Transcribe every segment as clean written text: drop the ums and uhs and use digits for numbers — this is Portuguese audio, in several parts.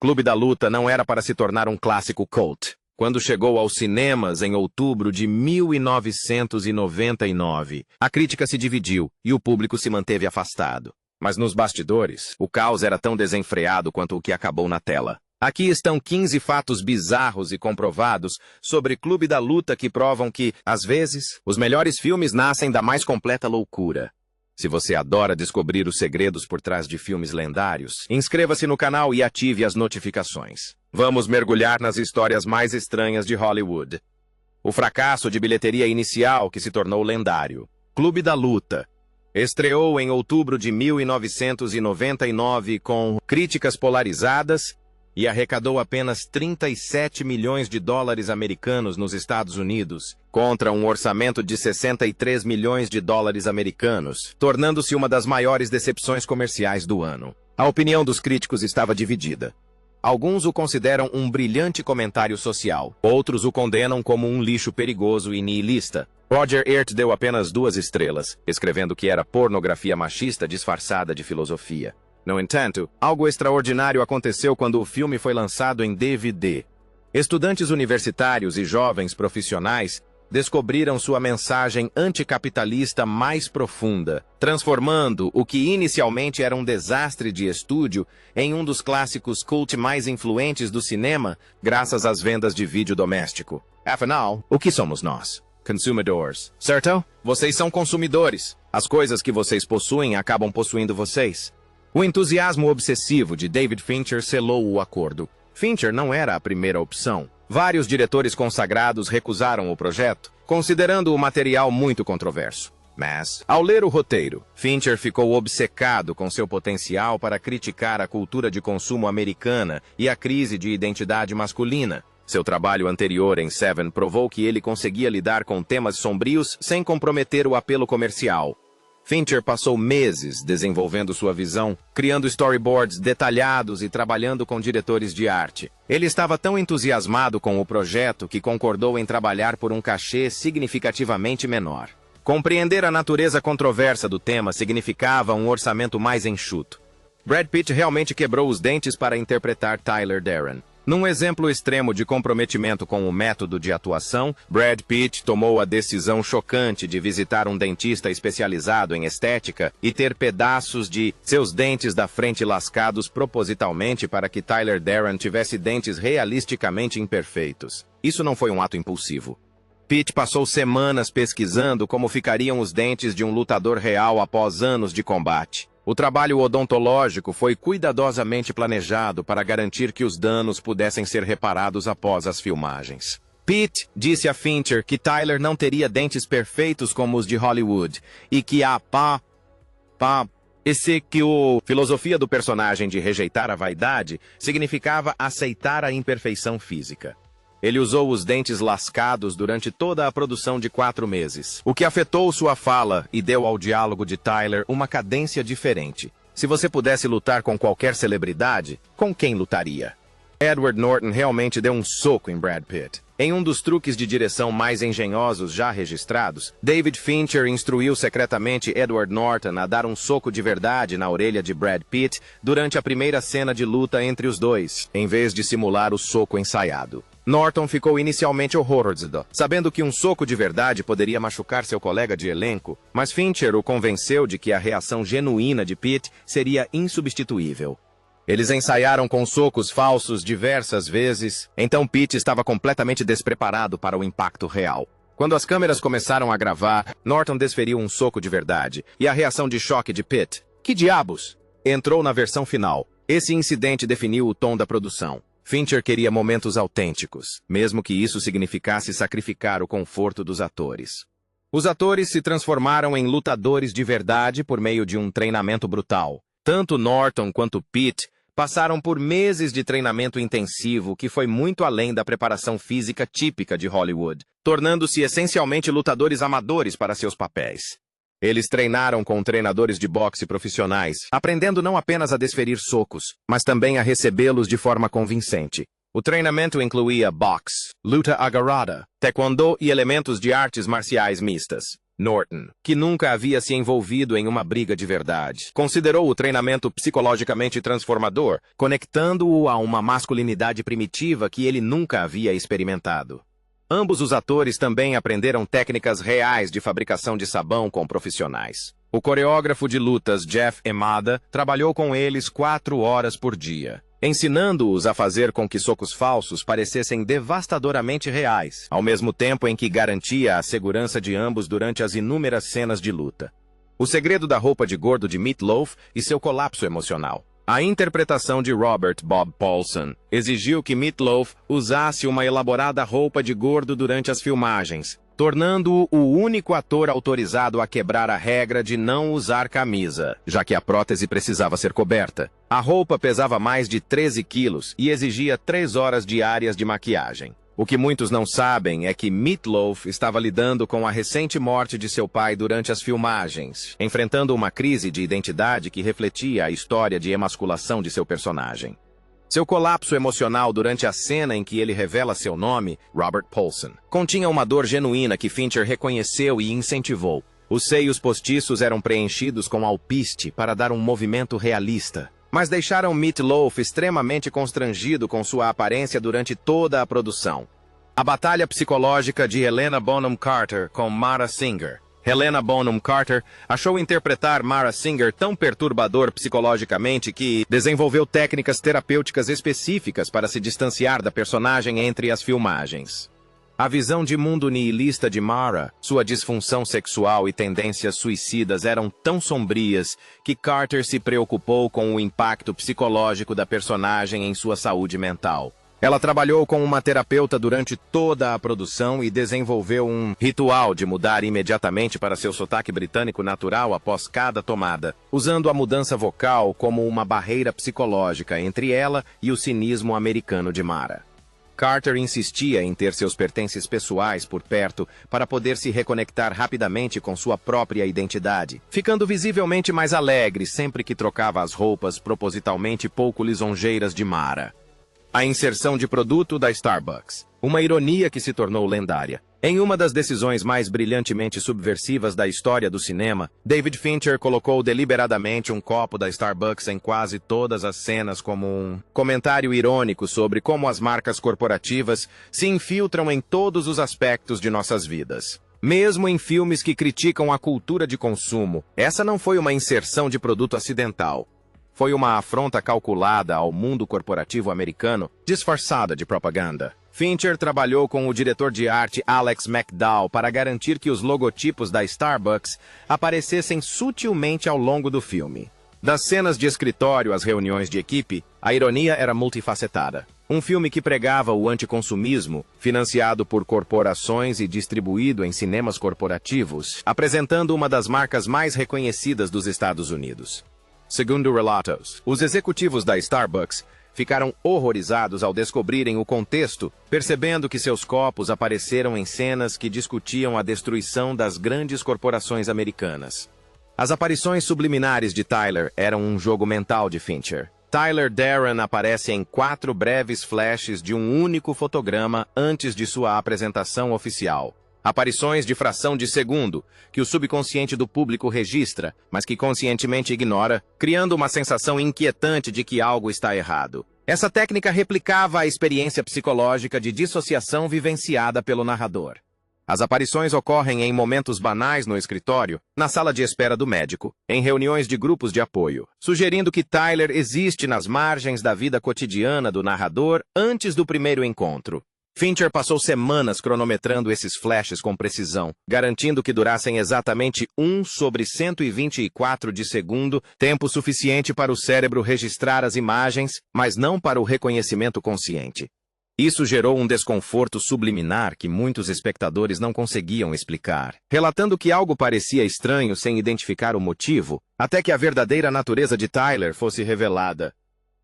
Clube da Luta não era para se tornar um clássico cult. Quando chegou aos cinemas em outubro de 1999, a crítica se dividiu e o público se manteve afastado. Mas nos bastidores, o caos era tão desenfreado quanto o que acabou na tela. Aqui estão 15 fatos bizarros e comprovados sobre Clube da Luta que provam que, às vezes, os melhores filmes nascem da mais completa loucura. Se você adora descobrir os segredos por trás de filmes lendários, inscreva-se no canal e ative as notificações. Vamos mergulhar nas histórias mais estranhas de Hollywood. O fracasso de bilheteria inicial que se tornou lendário. Clube da Luta. Estreou em outubro de 1999 com críticas polarizadas e arrecadou apenas 37 milhões de dólares americanos nos Estados Unidos, contra um orçamento de 63 milhões de dólares americanos, tornando-se uma das maiores decepções comerciais do ano. A opinião dos críticos estava dividida. Alguns o consideram um brilhante comentário social, outros o condenam como um lixo perigoso e nihilista. Roger Ebert deu apenas 2 estrelas, escrevendo que era pornografia machista disfarçada de filosofia. No entanto, algo extraordinário aconteceu quando o filme foi lançado em DVD. Estudantes universitários e jovens profissionais descobriram sua mensagem anticapitalista mais profunda, transformando o que inicialmente era um desastre de estúdio em um dos clássicos cult mais influentes do cinema, graças às vendas de vídeo doméstico. Afinal, o que somos nós? Consumidores, certo? Vocês são consumidores. As coisas que vocês possuem acabam possuindo vocês. O entusiasmo obsessivo de David Fincher selou o acordo. Fincher não era a primeira opção. Vários diretores consagrados recusaram o projeto, considerando o material muito controverso. Mas, ao ler o roteiro, Fincher ficou obcecado com seu potencial para criticar a cultura de consumo americana e a crise de identidade masculina. Seu trabalho anterior em Seven provou que ele conseguia lidar com temas sombrios sem comprometer o apelo comercial. Fincher passou meses desenvolvendo sua visão, criando storyboards detalhados e trabalhando com diretores de arte. Ele estava tão entusiasmado com o projeto que concordou em trabalhar por um cachê significativamente menor. Compreender a natureza controversa do tema significava um orçamento mais enxuto. Brad Pitt realmente quebrou os dentes para interpretar Tyler Durden. Num exemplo extremo de comprometimento com o método de atuação, Brad Pitt tomou a decisão chocante de visitar um dentista especializado em estética e ter pedaços de seus dentes da frente lascados propositalmente para que Tyler Durden tivesse dentes realisticamente imperfeitos. Isso não foi um ato impulsivo. Pitt passou semanas pesquisando como ficariam os dentes de um lutador real após anos de combate. O trabalho odontológico foi cuidadosamente planejado para garantir que os danos pudessem ser reparados após as filmagens. Pitt disse a Fincher que Tyler não teria dentes perfeitos como os de Hollywood e que a filosofia do personagem de rejeitar a vaidade significava aceitar a imperfeição física. Ele usou os dentes lascados durante toda a produção de 4 meses, o que afetou sua fala e deu ao diálogo de Tyler uma cadência diferente. Se você pudesse lutar com qualquer celebridade, com quem lutaria? Edward Norton realmente deu um soco em Brad Pitt. Em um dos truques de direção mais engenhosos já registrados, David Fincher instruiu secretamente Edward Norton a dar um soco de verdade na orelha de Brad Pitt durante a primeira cena de luta entre os dois, em vez de simular o soco ensaiado. Norton ficou inicialmente horrorizado, sabendo que um soco de verdade poderia machucar seu colega de elenco, mas Fincher o convenceu de que a reação genuína de Pitt seria insubstituível. Eles ensaiaram com socos falsos diversas vezes, então Pitt estava completamente despreparado para o impacto real. Quando as câmeras começaram a gravar, Norton desferiu um soco de verdade, e a reação de choque de Pitt, "Que diabos?", entrou na versão final. Esse incidente definiu o tom da produção. Fincher queria momentos autênticos, mesmo que isso significasse sacrificar o conforto dos atores. Os atores se transformaram em lutadores de verdade por meio de um treinamento brutal. Tanto Norton quanto Pitt passaram por meses de treinamento intensivo que foi muito além da preparação física típica de Hollywood, tornando-se essencialmente lutadores amadores para seus papéis. Eles treinaram com treinadores de boxe profissionais, aprendendo não apenas a desferir socos, mas também a recebê-los de forma convincente. O treinamento incluía boxe, luta agarrada, taekwondo e elementos de artes marciais mistas. Norton, que nunca havia se envolvido em uma briga de verdade, considerou o treinamento psicologicamente transformador, conectando-o a uma masculinidade primitiva que ele nunca havia experimentado. Ambos os atores também aprenderam técnicas reais de fabricação de sabão com profissionais. O coreógrafo de lutas Jeff Emada trabalhou com eles 4 horas por dia, ensinando-os a fazer com que socos falsos parecessem devastadoramente reais, ao mesmo tempo em que garantia a segurança de ambos durante as inúmeras cenas de luta. O segredo da roupa de gordo de Meat Loaf e seu colapso emocional. A interpretação de Robert Bob Paulson exigiu que Meat Loaf usasse uma elaborada roupa de gordo durante as filmagens, tornando-o o único ator autorizado a quebrar a regra de não usar camisa, já que a prótese precisava ser coberta. A roupa pesava mais de 13 quilos e exigia 3 horas diárias de maquiagem. O que muitos não sabem é que Meat Loaf estava lidando com a recente morte de seu pai durante as filmagens, enfrentando uma crise de identidade que refletia a história de emasculação de seu personagem. Seu colapso emocional durante a cena em que ele revela seu nome, Robert Paulson, continha uma dor genuína que Fincher reconheceu e incentivou. Os seios postiços eram preenchidos com alpiste para dar um movimento realista, mas deixaram Meat Loaf extremamente constrangido com sua aparência durante toda a produção. A batalha psicológica de Helena Bonham Carter com Mara Singer. Helena Bonham Carter achou interpretar Mara Singer tão perturbador psicologicamente que desenvolveu técnicas terapêuticas específicas para se distanciar da personagem entre as filmagens. A visão de mundo nihilista de Mara, sua disfunção sexual e tendências suicidas eram tão sombrias que Carter se preocupou com o impacto psicológico da personagem em sua saúde mental. Ela trabalhou com uma terapeuta durante toda a produção e desenvolveu um ritual de mudar imediatamente para seu sotaque britânico natural após cada tomada, usando a mudança vocal como uma barreira psicológica entre ela e o cinismo americano de Mara. Carter insistia em ter seus pertences pessoais por perto para poder se reconectar rapidamente com sua própria identidade, ficando visivelmente mais alegre sempre que trocava as roupas propositalmente pouco lisonjeiras de Mara. A inserção de produto da Starbucks, uma ironia que se tornou lendária. Em uma das decisões mais brilhantemente subversivas da história do cinema, David Fincher colocou deliberadamente um copo da Starbucks em quase todas as cenas como um comentário irônico sobre como as marcas corporativas se infiltram em todos os aspectos de nossas vidas. Mesmo em filmes que criticam a cultura de consumo, essa não foi uma inserção de produto acidental. Foi uma afronta calculada ao mundo corporativo americano, disfarçada de propaganda. Fincher trabalhou com o diretor de arte Alex McDowell para garantir que os logotipos da Starbucks aparecessem sutilmente ao longo do filme. Das cenas de escritório às reuniões de equipe, a ironia era multifacetada. Um filme que pregava o anticonsumismo, financiado por corporações e distribuído em cinemas corporativos, apresentando uma das marcas mais reconhecidas dos Estados Unidos. Segundo relatos, os executivos da Starbucks ficaram horrorizados ao descobrirem o contexto, percebendo que seus copos apareceram em cenas que discutiam a destruição das grandes corporações americanas. As aparições subliminares de Tyler eram um jogo mental de Fincher. Tyler Darren aparece em 4 breves flashes de um único fotograma antes de sua apresentação oficial. Aparições de fração de segundo, que o subconsciente do público registra, mas que conscientemente ignora, criando uma sensação inquietante de que algo está errado. Essa técnica replicava a experiência psicológica de dissociação vivenciada pelo narrador. As aparições ocorrem em momentos banais no escritório, na sala de espera do médico, em reuniões de grupos de apoio, sugerindo que Tyler existe nas margens da vida cotidiana do narrador antes do primeiro encontro. Fincher passou semanas cronometrando esses flashes com precisão, garantindo que durassem exatamente 1/124 de segundo, tempo suficiente para o cérebro registrar as imagens, mas não para o reconhecimento consciente. Isso gerou um desconforto subliminar que muitos espectadores não conseguiam explicar, relatando que algo parecia estranho sem identificar o motivo, até que a verdadeira natureza de Tyler fosse revelada.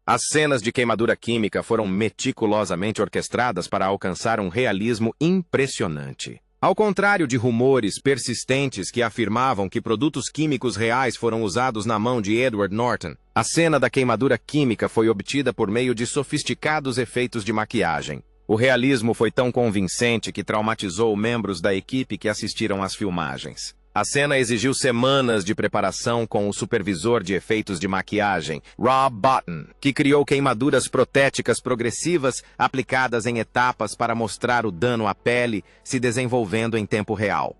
As cenas de queimadura química foram meticulosamente orquestradas para alcançar um realismo impressionante. Ao contrário de rumores persistentes que afirmavam que produtos químicos reais foram usados na mão de Edward Norton, a cena da queimadura química foi obtida por meio de sofisticados efeitos de maquiagem. O realismo foi tão convincente que traumatizou membros da equipe que assistiram às filmagens. A cena exigiu semanas de preparação com o supervisor de efeitos de maquiagem, Rob Bottin, que criou queimaduras protéticas progressivas aplicadas em etapas para mostrar o dano à pele se desenvolvendo em tempo real.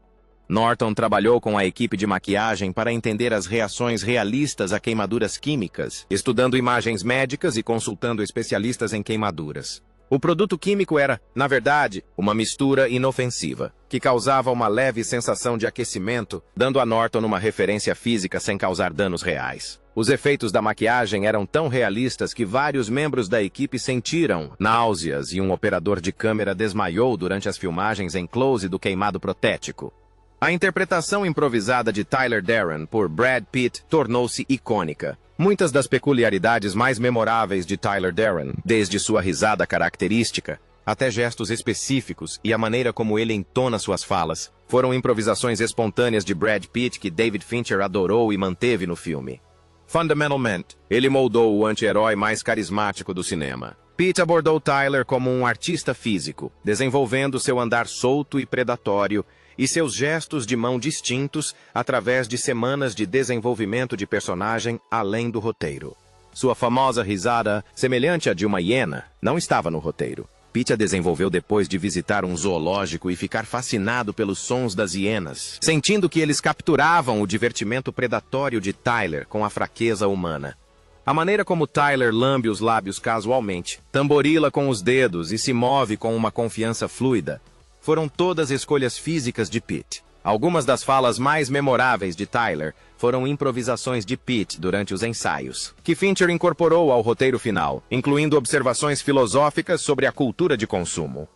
Norton trabalhou com a equipe de maquiagem para entender as reações realistas a queimaduras químicas, estudando imagens médicas e consultando especialistas em queimaduras. O produto químico era, na verdade, uma mistura inofensiva, que causava uma leve sensação de aquecimento, dando a Norton uma referência física sem causar danos reais. Os efeitos da maquiagem eram tão realistas que vários membros da equipe sentiram náuseas e um operador de câmera desmaiou durante as filmagens em close do queimado protético. A interpretação improvisada de Tyler Darren por Brad Pitt tornou-se icônica. Muitas das peculiaridades mais memoráveis de Tyler Darren, desde sua risada característica, até gestos específicos e a maneira como ele entona suas falas, foram improvisações espontâneas de Brad Pitt que David Fincher adorou e manteve no filme. Fundamentalmente, ele moldou o anti-herói mais carismático do cinema. Pitt abordou Tyler como um artista físico, desenvolvendo seu andar solto e predatório, e seus gestos de mão distintos através de semanas de desenvolvimento de personagem além do roteiro. Sua famosa risada, semelhante à de uma hiena, não estava no roteiro. Pitt a desenvolveu depois de visitar um zoológico e ficar fascinado pelos sons das hienas, sentindo que eles capturavam o divertimento predatório de Tyler com a fraqueza humana. A maneira como Tyler lambe os lábios casualmente, tamborila com os dedos e se move com uma confiança fluida, foram todas escolhas físicas de Pitt. Algumas das falas mais memoráveis de Tyler foram improvisações de Pitt durante os ensaios, que Fincher incorporou ao roteiro final, incluindo observações filosóficas sobre a cultura de consumo.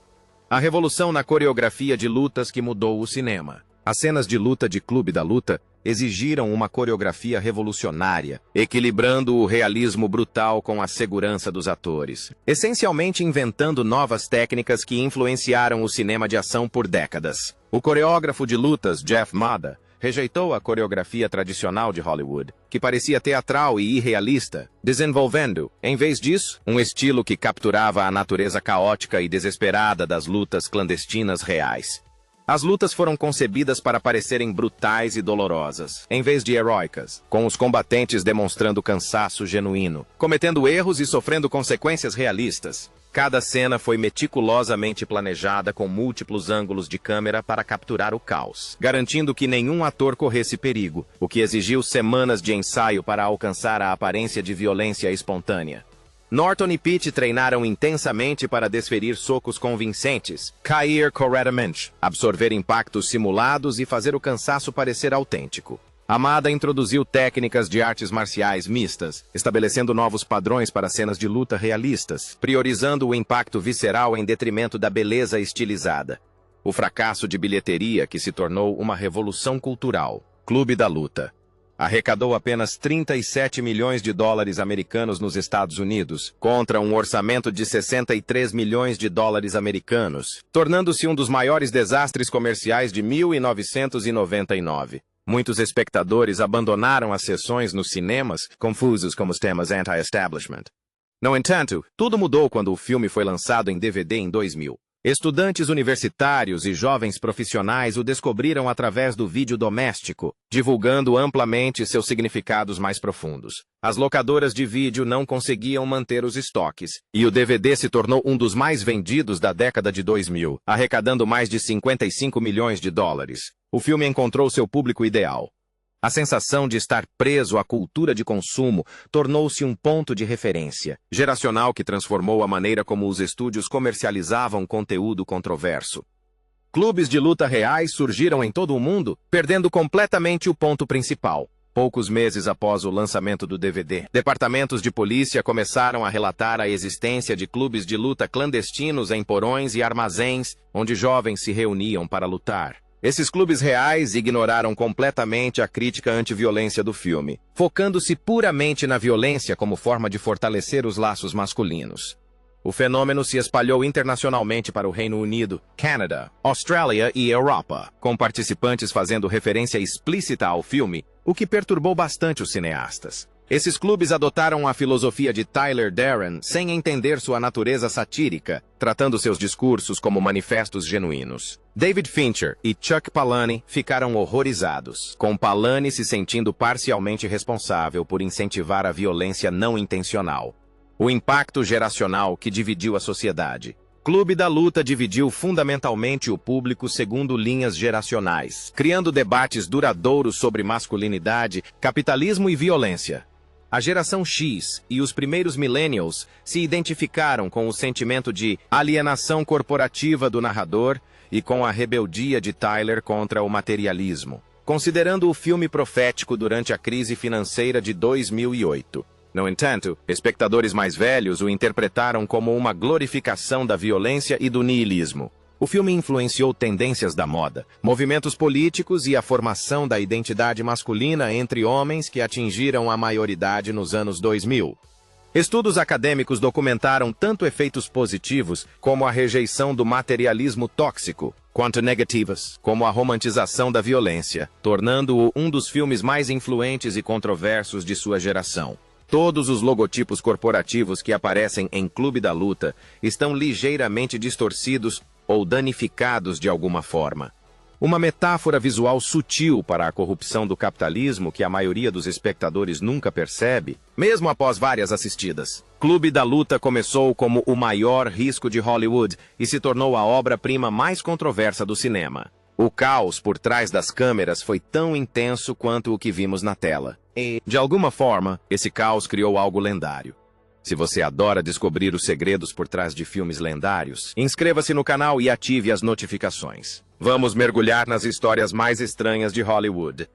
A revolução na coreografia de lutas que mudou o cinema. As cenas de luta de Clube da Luta exigiram uma coreografia revolucionária, equilibrando o realismo brutal com a segurança dos atores, essencialmente inventando novas técnicas que influenciaram o cinema de ação por décadas. O coreógrafo de lutas, Jeff Mada, rejeitou a coreografia tradicional de Hollywood, que parecia teatral e irrealista, desenvolvendo, em vez disso, um estilo que capturava a natureza caótica e desesperada das lutas clandestinas reais. As lutas foram concebidas para parecerem brutais e dolorosas, em vez de heróicas, com os combatentes demonstrando cansaço genuíno, cometendo erros e sofrendo consequências realistas. Cada cena foi meticulosamente planejada com múltiplos ângulos de câmera para capturar o caos, garantindo que nenhum ator corresse perigo, o que exigiu semanas de ensaio para alcançar a aparência de violência espontânea. Norton e Pitt treinaram intensamente para desferir socos convincentes, cair corretamente, absorver impactos simulados e fazer o cansaço parecer autêntico. Amada introduziu técnicas de artes marciais mistas, estabelecendo novos padrões para cenas de luta realistas, priorizando o impacto visceral em detrimento da beleza estilizada. O fracasso de bilheteria que se tornou uma revolução cultural. Clube da Luta arrecadou apenas 37 milhões de dólares americanos nos Estados Unidos, contra um orçamento de 63 milhões de dólares americanos, tornando-se um dos maiores desastres comerciais de 1999. Muitos espectadores abandonaram as sessões nos cinemas, confusos com os temas anti-establishment. No entanto, tudo mudou quando o filme foi lançado em DVD em 2000. Estudantes universitários e jovens profissionais o descobriram através do vídeo doméstico, divulgando amplamente seus significados mais profundos. As locadoras de vídeo não conseguiam manter os estoques, e o DVD se tornou um dos mais vendidos da década de 2000, arrecadando mais de 55 milhões de dólares. O filme encontrou seu público ideal. A sensação de estar preso à cultura de consumo tornou-se um ponto de referência geracional que transformou a maneira como os estúdios comercializavam conteúdo controverso. Clubes de luta reais surgiram em todo o mundo, perdendo completamente o ponto principal. Poucos meses após o lançamento do DVD, departamentos de polícia começaram a relatar a existência de clubes de luta clandestinos em porões e armazéns, onde jovens se reuniam para lutar. Esses clubes reais ignoraram completamente a crítica anti-violência do filme, focando-se puramente na violência como forma de fortalecer os laços masculinos. O fenômeno se espalhou internacionalmente para o Reino Unido, Canadá, Austrália e Europa, com participantes fazendo referência explícita ao filme, o que perturbou bastante os cineastas. Esses clubes adotaram a filosofia de Tyler Durden sem entender sua natureza satírica, tratando seus discursos como manifestos genuínos. David Fincher e Chuck Palahniuk ficaram horrorizados, com Palahniuk se sentindo parcialmente responsável por incentivar a violência não intencional. O impacto geracional que dividiu a sociedade. Clube da Luta dividiu fundamentalmente o público segundo linhas geracionais, criando debates duradouros sobre masculinidade, capitalismo e violência. A geração X e os primeiros millennials se identificaram com o sentimento de alienação corporativa do narrador e com a rebeldia de Tyler contra o materialismo, considerando o filme profético durante a crise financeira de 2008. No entanto, espectadores mais velhos o interpretaram como uma glorificação da violência e do niilismo. O filme influenciou tendências da moda, movimentos políticos e a formação da identidade masculina entre homens que atingiram a maioridade nos anos 2000. Estudos acadêmicos documentaram tanto efeitos positivos como a rejeição do materialismo tóxico, quanto negativas, como a romantização da violência, tornando-o um dos filmes mais influentes e controversos de sua geração. Todos os logotipos corporativos que aparecem em Clube da Luta estão ligeiramente distorcidos ou danificados de alguma forma. Uma metáfora visual sutil para a corrupção do capitalismo que a maioria dos espectadores nunca percebe, mesmo após várias assistidas. Clube da Luta começou como o maior risco de Hollywood e se tornou a obra-prima mais controversa do cinema. O caos por trás das câmeras foi tão intenso quanto o que vimos na tela. E, de alguma forma, esse caos criou algo lendário. Se você adora descobrir os segredos por trás de filmes lendários, inscreva-se no canal e ative as notificações. Vamos mergulhar nas histórias mais estranhas de Hollywood.